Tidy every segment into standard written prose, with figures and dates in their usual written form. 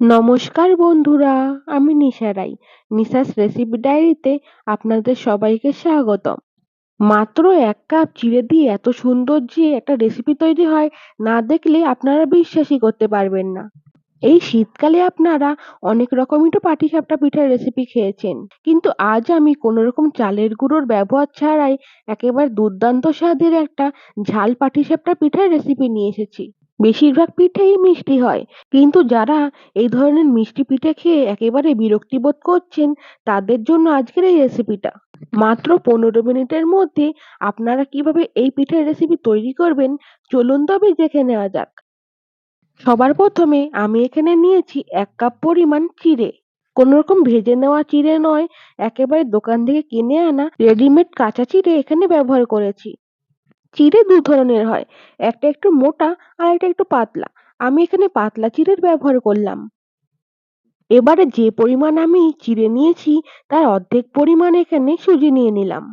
নমস্কার বন্ধুরা, আমি নিশা রাই। নিশাস রেসিপি ডায়েরিতে আপনাদের সবাইকে স্বাগতম। মাত্র ১ কাপ চিড়ে দিয়ে এত সুন্দর যে একটা রেসিপি তৈরি হয়, না দেখলে আপনারা বিশ্বাসই করতে পারবেন না। এই শীতকালে আপনারা অনেক রকমই তো পাটিসাপটা পিঠার রেসিপি খেয়েছেন, কিন্তু আজ আমি কোনোরকম চালের গুঁড়োর ব্যবহার ছাড়াই একেবারে দুর্দান্ত স্বাদের একটা ঝাল পাটিসাপটা পিঠার রেসিপি নিয়ে এসেছি। বেশিরভাগ পিঠেই মিষ্টি হয়, কিন্তু যারা এই ধরনের মিষ্টি পিঠে খেয়ে একেবারে বিরক্তি বোধ করছেন, তাদের জন্য আজকের এই রেসিপিটা। মাত্র ১৫ মিনিটের মধ্যে আপনারা কিভাবে এই পিঠের রেসিপি তৈরি করবেন, চলুন তবে দেখে নেওয়া যাক। সবার প্রথমে আমি এখানে নিয়েছি ১ কাপ পরিমাণ চিড়ে। কোনোরকম ভেজে নেওয়া চিড়ে নয়, একেবারে দোকান থেকে কিনে আনা রেডিমেড কাঁচা চিড়ে এখানে ব্যবহার করেছি। চিড়ে ২ ধরনের হয়, একটা একটু মোটা আর একটা একটু পাতলা। আমি এখানে পাতলা চিড়ের ব্যবহার করলাম। এবারে যে পরিমাণ আমি চিড়ে নিয়েছি, তার অর্ধেক পরিমাণ এখানে সুজি নিয়ে নিলাম।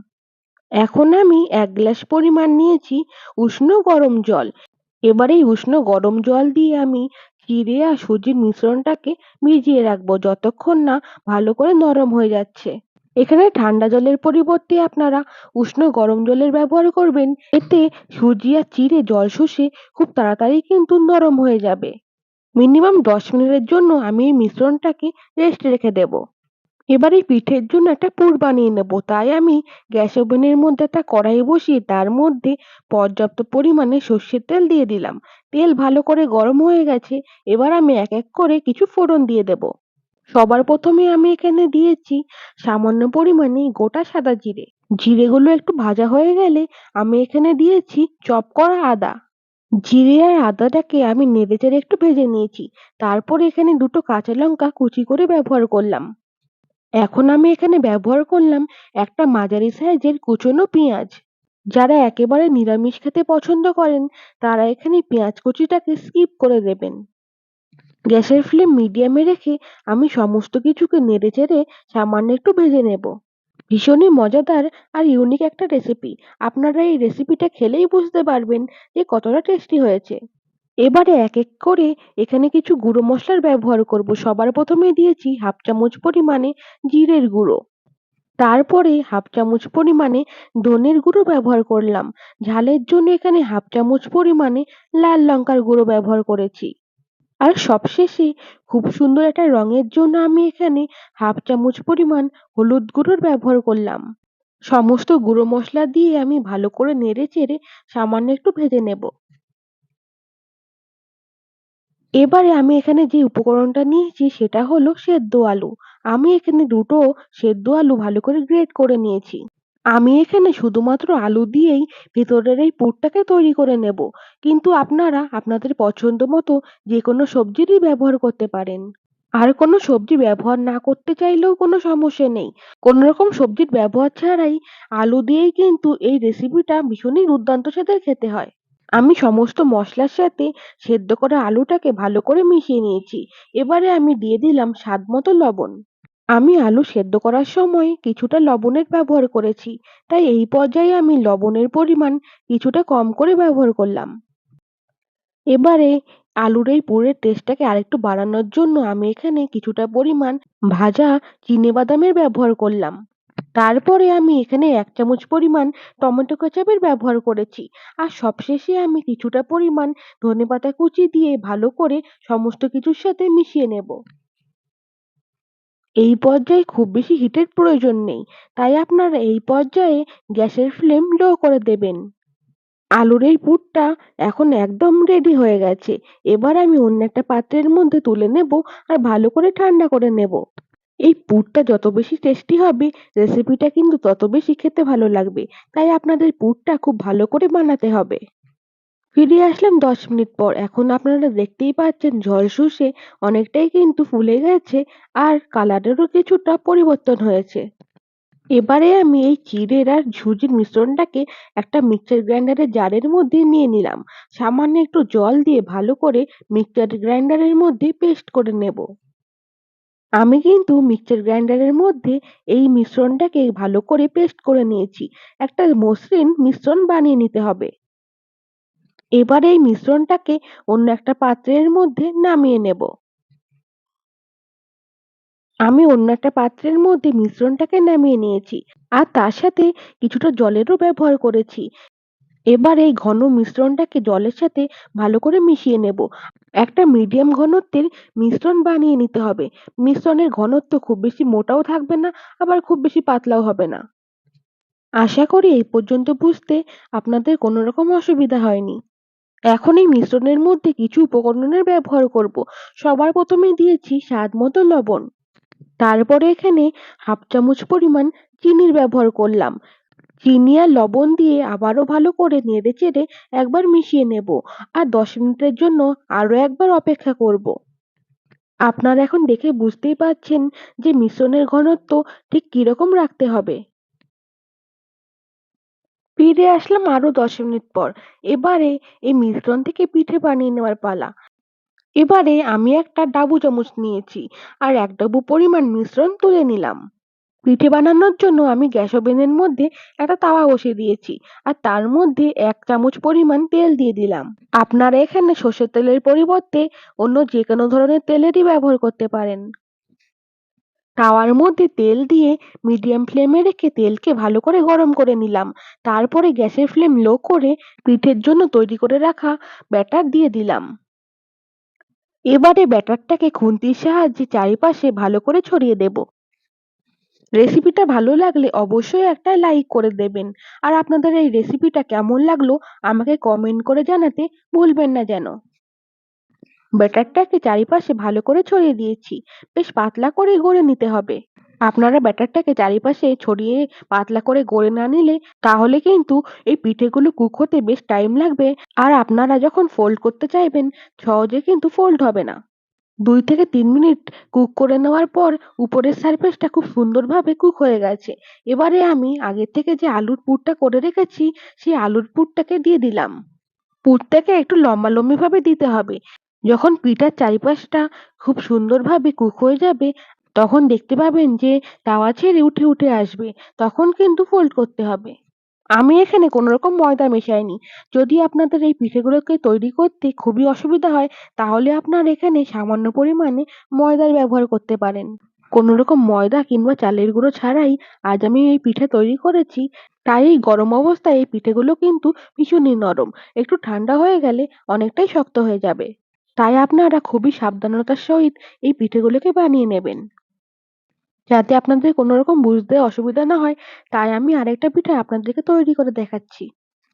এখন আমি ১ গ্লাস পরিমাণ নিয়েছি উষ্ণ গরম জল। এবার এই উষ্ণ গরম জল দিয়ে আমি চিড়ে আর সুজির মিশ্রণটাকে ভিজিয়ে রাখবো যতক্ষণ না ভালো করে নরম হয়ে যাচ্ছে। এখানে ঠান্ডা জলের পরিবর্তে আপনারা উষ্ণ গরম জলের ব্যবহার করবেন। এতে সুজি আর চিড়ে জল শুষে খুব তাড়াতাড়ি কিন্তু নরম হয়ে যাবে। মিনিমাম ১০ মিনিটের জন্য আমি এই মিশ্রণটাকে রেস্টে রেখে দেব। এবার এই পিঠের জন্য একটা পুর বানিয়ে নেব। তাই আমি গ্যাস ওভেনের মধ্যে একটা কড়াই বসিয়ে তার মধ্যে পর্যাপ্ত পরিমাণে সর্ষের তেল দিয়ে দিলাম। তেল ভালো করে গরম হয়ে গেছে। এবার আমি এক এক করে কিছু ফোড়ন দিয়ে দেব। সবার প্রথমে আমি এখানে দিয়েছি সামান্য পরিমাণে গোটা সাদা জিরে। জিরেগুলো একটু ভাজা হয়ে গেলে আমি এখানে দিয়েছি চপ করা আদা। জিরে আর আদাটাকে আমি নেড়েচেড়ে একটু ভেজে নিয়েছি। তারপরে এখানে দুটো কাঁচা লঙ্কা কুচি করে ব্যবহার করলাম। এখন আমি এখানে ব্যবহার করলাম একটা মাঝারি সাইজের কুচনো পেঁয়াজ। যারা একেবারে নিরামিষ খেতে পছন্দ করেন, তারা এখানে পেঁয়াজ কুচিটাকে স্কিপ করে দেবেন। গ্যাসের ফ্লেম মিডিয়ামে রেখে আমি সমস্ত কিছুকে নেড়েচেড়ে সামান্য একটু ভেজে নেব। ভীষণই মজাদার আর ইউনিক একটা রেসিপি। আপনারা এই রেসিপিটা খেলেই বুঝতে পারবেন যে কতটা টেস্টি হয়েছে। এবারে এক এক করে এখানে কিছু গুঁড়ো মশলার ব্যবহার করব। সবার প্রথমে দিয়েছি হাফ চামচ পরিমাণে জিরের গুঁড়ো। তারপরে হাফ চামচ পরিমাণে ধনের গুঁড়ো ব্যবহার করলাম। ঝালের জন্য এখানে হাফ চামচ পরিমাণে লাল লঙ্কার গুঁড়ো ব্যবহার করেছি। আর সবশেষে খুব সুন্দর একটা রঙের জন্য আমি এখানে হাফ চামচ পরিমাণ হলুদ গুঁড়োর ব্যবহার করলাম। সমস্ত গুঁড়ো মশলা দিয়ে আমি ভালো করে নেড়ে চেড়ে সামান্য একটু ভেজে নেব। এবারে আমি এখানে যে উপকরণটা নিয়েছি সেটা হলো সেদ্ধ আলু। আমি এখানে দুটো সেদ্ধ আলু ভালো করে গ্রেট করে নিয়েছি। আমি এখানে শুধুমাত্র আলু দিয়েই ভেতরের এই পুরটাকে তৈরি করে নেব, কিন্তু আপনারা আপনাদের পছন্দ মতো যে কোনো সবজিরই ব্যবহার করতে পারেন। আর কোনো সবজি ব্যবহার না করতে চাইলেও কোনো সমস্যা নেই। কোনো রকম সবজির ব্যবহার ছাড়াই আলু দিয়েই কিন্তু এই রেসিপিটা ভীষণই দুর্দান্ত স্বাদের খেতে হয়। আমি সমস্ত মসলার সাথে সেদ্ধ করা আলুটাকে ভালো করে মিশিয়ে নিয়েছি। এবারে আমি দিয়ে দিলাম স্বাদ মতো লবণ। আমি আলু সেদ্ধ করার সময় কিছুটা লবণের ব্যবহার করেছি, তাই এই পর্যায়ে আমি লবণের পরিমাণ কিছুটা কম করে ব্যবহার করলাম। এবারে আলুর এই পুরের টেস্টটাকে আরেকটু বাড়ানোর জন্য আমি এখানে কিছুটা পরিমাণ ভাজা চিনেবাদামের ব্যবহার করলাম। তারপরে আমি এখানে ১ চামচ পরিমাণ টমেটো কেচাপের ব্যবহার করেছি। আর সবশেষে আমি কিছুটা পরিমাণ ধনেপাতা কুচি দিয়ে ভালো করে সমস্ত কিছুর সাথে মিশিয়ে নেব। এই পর্যায়ে খুব বেশি হিটের প্রয়োজন নেই, তাই আপনারা এই পর্যায়ে গ্যাসের ফ্লেম লো করে দেবেন। আলুর এই পুরটা এখন একদম রেডি হয়ে গেছে। এবার আমি অন্য একটা পাত্রের মধ্যে তুলে নেব আর ভালো করে ঠান্ডা করে নেব। এই পুরটা যত বেশি টেস্টি হবে, রেসিপিটা কিন্তু তত বেশি খেতে ভালো লাগবে। তাই আপনাদের পুরটা খুব ভালো করে বানাতে হবে। ফিরে আসলাম ১০ মিনিট পর। এখন আপনারা দেখতেই পাচ্ছেন জল শুষে অনেকটাই কিন্তু ফুলে গেছে আর কালারেরও কিছুটা পরিবর্তন হয়েছে। এবারে আমি এই চিড়ের আর সুজির মিশ্রণটাকে একটা মিক্সচার গ্রাইন্ডারের জারের মধ্যে নিয়ে নিলাম। সামান্য একটু জল দিয়ে ভালো করে মিক্সচার গ্রাইন্ডারের মধ্যে পেস্ট করে নেব। আমি কিন্তু মিক্সচার গ্রাইন্ডারের মধ্যে এই মিশ্রণটাকে ভালো করে পেস্ট করে নিয়েছি। একটা মসৃণ মিশ্রণ বানিয়ে নিতে হবে। এবার এই মিশ্রণটাকে অন্য একটা পাত্রের মধ্যে নামিয়ে নেব। আমি অন্য একটা পাত্রের মধ্যে মিশ্রণটাকে নামিয়ে নিয়েছি আর তার সাথে কিছুটা জলেরও ব্যবহার করেছি। এবার এই ঘন মিশ্রণটাকে জলের সাথে ভালো করে মিশিয়ে নেব। একটা মিডিয়াম ঘনত্বের মিশ্রণ বানিয়ে নিতে হবে। মিশ্রণের ঘনত্ব খুব বেশি মোটাও থাকবে না, আবার খুব বেশি পাতলাও হবে না। আশা করি এই পর্যন্ত বুঝতে আপনাদের কোনো রকম অসুবিধা হয়নি। এখন এই মিশ্রণের মধ্যে কিছু উপকরণের ব্যবহার করব। সবার প্রথমে দিয়েছি স্বাদ মতো লবণ। তারপরে এখানে হাফ চামচ পরিমাণ চিনির ব্যবহার করলাম। চিনি আর লবণ দিয়ে আবারও ভালো করে নেড়েচেড়ে একবার মিশিয়ে নেব আর 10 মিনিটের জন্য আরো একবার অপেক্ষা করব। আপনারা এখন দেখে বুঝতেই পারছেন যে মিশ্রণের ঘনত্ব ঠিক কিরকম রাখতে হবে। ফিরে আসলাম আরো 10 মিনিট পর। এবারে এই মিশ্রণ থেকে পিঠে বানিয়ে নেওয়ার পালা। এবারে আমি একটা ডাবু চামচ নিয়েছি আর 1 ডাবু পরিমাণ মিশ্রণ তুলে নিলাম। পিঠে বানানোর জন্য আমি গ্যাস ওভেনের মধ্যে একটা তাওয়া বসিয়ে দিয়েছি আর তার মধ্যে 1 চামচ পরিমাণ তেল দিয়ে দিলাম। আপনারা এখানে সর্ষের তেলের পরিবর্তে অন্য যে কোনো ধরনের তেলেরই ব্যবহার করতে পারেন। তাওয়ার মধ্যে তেল দিয়ে মিডিয়াম ফ্লেমে রেখে তেলকে ভালো করে গরম করে নিলাম। তারপরে গ্যাসের ফ্লেম লো করে পিঠের জন্য তৈরি করে রাখা ব্যাটার দিয়ে দিলাম। এবারে ব্যাটারটাকে খুন্তির সাহায্যে চারিপাশে ভালো করে ছড়িয়ে দেব। রেসিপিটা ভালো লাগলে অবশ্যই একটা লাইক করে দেবেন। আর আপনাদের এই রেসিপিটা কেমন লাগলো আমাকে কমেন্ট করে জানাতে ভুলবেন না যেন। ব্যাটারটাকে চারিপাশে ভালো করে ছড়িয়ে দিয়েছি। বেশ পাতলা করে গড়ে নিতে হবে। আপনারা ব্যাটারটাকে চারিপাশে ছড়িয়ে পাতলা করে গড়ে না নিলে তাহলে কিন্তু এই পিঠেগুলো কুক হতে বেশ টাইম লাগবে। আর আপনারা যখন ফোল্ড করতে চাইবেন সহজে কিন্তু ফোল্ড হবে না। 2 থেকে 3 মিনিট কুক করে নেওয়ার পর উপরের সারফেসটা খুব সুন্দরভাবে কুক হয়ে গেছে। এবারে আমি আগের থেকে যে আলুর পুরটা করে রেখেছি সেই আলুর পুরটাকে দিয়ে দিলাম। পুরটাকে একটু লম্বালম্বি ভাবে দিতে হবে। যখন পিঠার চারিপাশটা খুব সুন্দরভাবে কুক হয়ে যাবে তখন দেখতে পাবেন যে তাওয়া ছেড়ে উঠে উঠে আসবে। তখন কিন্তু ফোল্ড করতে হবে। আমি এখানে কোনো রকম ময়দা মেশাইনি। যদি আপনাদের এই পিঠেগুলোকে তৈরি করতে খুবই অসুবিধা হয় তাহলে আপনারা এখানে সামান্য পরিমাণে ময়দার ব্যবহার করতে পারেন। কোনো রকম ময়দা কিংবা চালের গুঁড়ো ছাড়াই আজ আমি এই পিঠে তৈরি করেছি। তাই এই গরম অবস্থায় এই পিঠেগুলো কিন্তু ভীষণই নরম। একটু ঠান্ডা হয়ে গেলে অনেকটাই শক্ত হয়ে যাবে। তাই আপনারা খুবই সাবধানতার সহিত এই পিঠেগুলোকে বানিয়ে নেবেন। যাতে আপনাদের কোনো রকম বুঝতে অসুবিধা না হয়, তাই আমি আরেকটা পিঠা আপনাদেরকে তৈরি করে দেখাচ্ছি।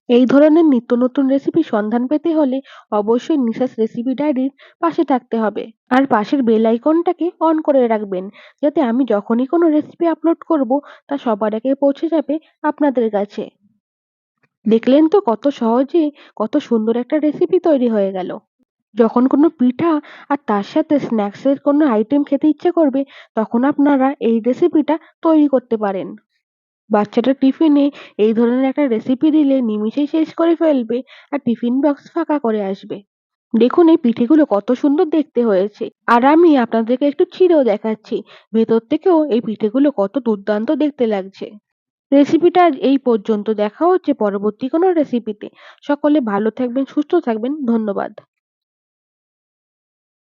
এই ধরনের নিত্য নতুন রেসিপির সন্ধান পেতে হলে অবশ্যই নিশাস রেসিপি ডায়েরির পাশে থাকতে হবে। আর পাশের বেল আইকনটাকে অন করে রাখবেন যাতে আমি যখনই কোনো রেসিপি আপলোড করব তা সবার আগে পৌঁছে যাবে আপনাদের কাছে। দেখলেন তো কত সহজে কত সুন্দর একটা রেসিপি তৈরি হয়ে গেল। যখন কোনো পিঠা আর তার সাথে স্ন্যাক্স এর কোনো আইটেম খেতে ইচ্ছে করবে তখন আপনারা এই রেসিপিটা তৈরি করতে পারেন। বাচ্চাটা টিফিনে এই ধরনের একটা রেসিপি দিলে নিমিষেই শেষ করে ফেলবে আর টিফিন বক্স ফাঁকা করে আসবে। দেখুন এই পিঠেগুলো কত সুন্দর দেখতে হয়েছে। আর আমি আপনাদেরকে একটু ছিঁড়েও দেখাচ্ছি। ভেতর থেকেও এই পিঠেগুলো কত দুর্দান্ত দেখতে লাগছে। রেসিপিটা আজ এই পর্যন্ত। দেখা হচ্ছে পরবর্তী কোনো রেসিপিতে। সকলে ভালো থাকবেন, সুস্থ থাকবেন। ধন্যবাদ।